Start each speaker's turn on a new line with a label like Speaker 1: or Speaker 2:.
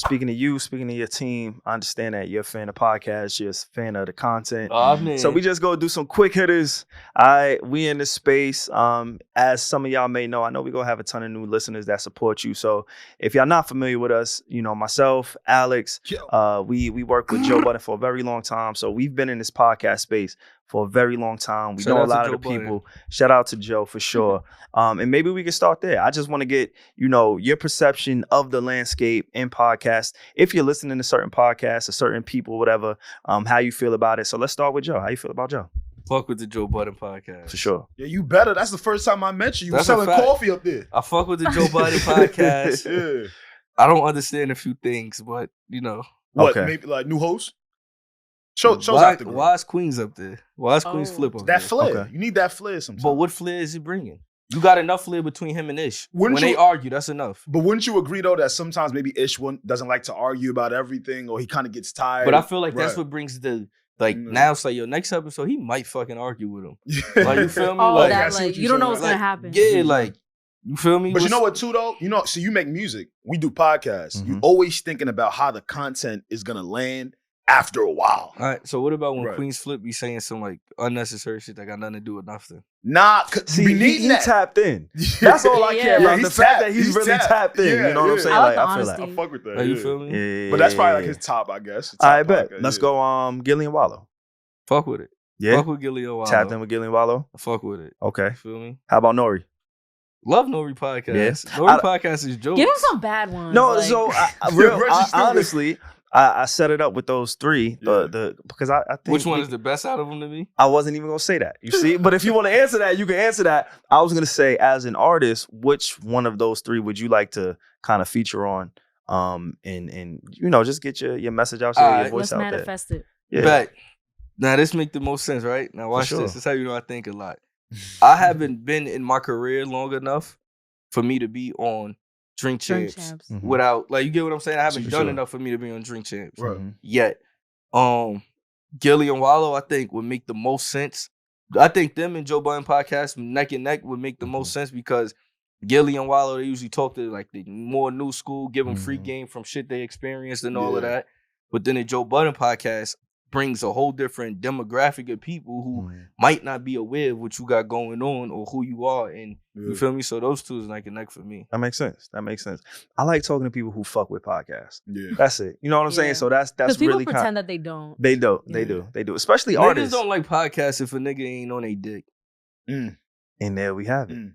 Speaker 1: speaking to you, speaking to your team, I understand that you're a fan of podcasts, you're a fan of the content.
Speaker 2: Oh, man.
Speaker 1: So we just go do some quick hitters. We in this space. As some of y'all may know, I know we're gonna have a ton of new listeners that support you. So if y'all not familiar with us, myself, Alex, we work with Joe Budden for a very long time. So we've been in this podcast space for a very long time. We know a lot of the people. Shout out to Joe for sure. And maybe we can start there. I just want to get, your perception of the landscape in podcasts. If you're listening to certain podcasts or certain people, whatever, how you feel about it. So let's start with Joe. How you feel about Joe?
Speaker 2: Fuck with the Joe Budden podcast.
Speaker 1: For sure.
Speaker 3: Yeah, you better. That's the first time I mentioned you. You were selling coffee up there.
Speaker 2: I fuck with the Joe Budden podcast.
Speaker 3: Yeah.
Speaker 2: I don't understand a few things, but
Speaker 3: What,
Speaker 1: Okay.
Speaker 3: maybe like new hosts? Shows out the group.
Speaker 2: Why is Queens up there? Why is Queens Flip up
Speaker 3: That
Speaker 2: there?
Speaker 3: flair.
Speaker 1: Okay.
Speaker 3: You need that flair sometimes.
Speaker 2: But what flair is he bringing? You got enough flair between him and Ish.
Speaker 3: Wouldn't
Speaker 2: When
Speaker 3: you-
Speaker 2: they argue, that's enough.
Speaker 3: But wouldn't you agree, though, that sometimes maybe Ish doesn't like to argue about everything, or he kind of gets tired?
Speaker 2: But I feel like that's
Speaker 3: Right.
Speaker 2: what brings now it's like, next episode, he might fucking argue with him. Like, you feel me?
Speaker 4: Oh,
Speaker 2: Like,
Speaker 4: that
Speaker 3: I see what
Speaker 4: like
Speaker 3: you're
Speaker 4: you don't know
Speaker 3: saying.
Speaker 4: what's gonna happen.
Speaker 2: Yeah, like, you feel me?
Speaker 3: But you know what, too, though? So you make music. We do podcasts.
Speaker 1: Mhm.
Speaker 3: You always thinking about how the content is going to land after a while.
Speaker 2: All right, so what about when
Speaker 3: Right.
Speaker 2: Queens Flip be saying some, like, unnecessary shit that got nothing to do with nothing?
Speaker 3: Nah,
Speaker 1: See,
Speaker 3: we need
Speaker 1: he
Speaker 3: that.
Speaker 1: tapped in. That's all I
Speaker 4: Yeah.
Speaker 1: care
Speaker 3: Yeah,
Speaker 1: about. The
Speaker 3: he's
Speaker 1: fact
Speaker 3: tapped.
Speaker 1: that he's
Speaker 3: He's
Speaker 1: really
Speaker 3: tapped.
Speaker 1: tapped in.
Speaker 3: Yeah,
Speaker 1: You know what I'm
Speaker 3: yeah.
Speaker 1: saying?
Speaker 4: I like
Speaker 1: Like,
Speaker 4: the
Speaker 1: I feel
Speaker 4: honesty.
Speaker 3: I fuck with that.
Speaker 2: Like, you
Speaker 3: yeah.
Speaker 2: feel me?
Speaker 1: Yeah.
Speaker 3: But that's probably like his top, I guess.
Speaker 1: All right, bet.
Speaker 3: Podcast,
Speaker 1: Let's
Speaker 3: yeah.
Speaker 1: go. Gillian Wallow.
Speaker 2: Fuck with it.
Speaker 1: Yeah.
Speaker 2: Fuck with Gillian Wallow.
Speaker 1: Tapped in with Gillian Wallow.
Speaker 2: Fuck with it.
Speaker 1: Okay.
Speaker 2: You feel me?
Speaker 1: How about Nori?
Speaker 2: Love Nori podcast.
Speaker 1: Yes.
Speaker 2: Nori podcast is jokes.
Speaker 4: Give him some bad ones.
Speaker 1: No,
Speaker 4: like-
Speaker 1: so
Speaker 3: Reggie's stupid.
Speaker 1: honestly, I set it up with those three. Because I think
Speaker 2: Which one is the best out of them to me?
Speaker 1: I wasn't even gonna say that. You see, but if you want to answer that, you can answer that. I was gonna say, as an artist, which one of those three would you like to kind of feature on? And just get your message out there, your
Speaker 2: Alright.
Speaker 1: voice
Speaker 4: let's
Speaker 1: out
Speaker 4: manifest it.
Speaker 1: there. Yeah.
Speaker 2: Bet. Now this make the most sense, right? Now watch
Speaker 1: sure.
Speaker 2: this. This is how you know I think a lot. I haven't been in my career long enough for me to be on Drink
Speaker 4: Drink
Speaker 2: Champs
Speaker 4: champs.
Speaker 1: Mhm.
Speaker 2: without, like, you get what I'm saying? I haven't
Speaker 1: For
Speaker 2: done
Speaker 1: sure.
Speaker 2: enough for me to be on Drink Champs
Speaker 3: Right.
Speaker 1: Mhm.
Speaker 2: yet. Gillian Wallow, I think, would make the most sense. I think them and Joe Budden podcast neck and neck would make the most sense because Gillian Wallow, they usually talk to like the more new school, give them free
Speaker 1: Mhm.
Speaker 2: game from shit they experienced and all of
Speaker 3: Yeah.
Speaker 2: that. But then the Joe Budden podcast brings a whole different demographic of people who
Speaker 1: Mhm.
Speaker 2: might not be aware of what you got going on or who you are. And you
Speaker 3: Yeah.
Speaker 2: feel me? So those two is neck and neck for me.
Speaker 1: That makes sense. I like talking to people who fuck with podcasts.
Speaker 3: Yeah.
Speaker 1: That's it. You know what I'm saying?
Speaker 4: Yeah.
Speaker 1: So that's
Speaker 4: Because people
Speaker 1: really
Speaker 4: pretend that they don't.
Speaker 1: They do.
Speaker 4: Yeah.
Speaker 1: They do. Especially
Speaker 2: Niggas
Speaker 1: artists.
Speaker 2: don't like podcasts if a nigga ain't on a dick.
Speaker 1: And there we have it.
Speaker 3: Mm.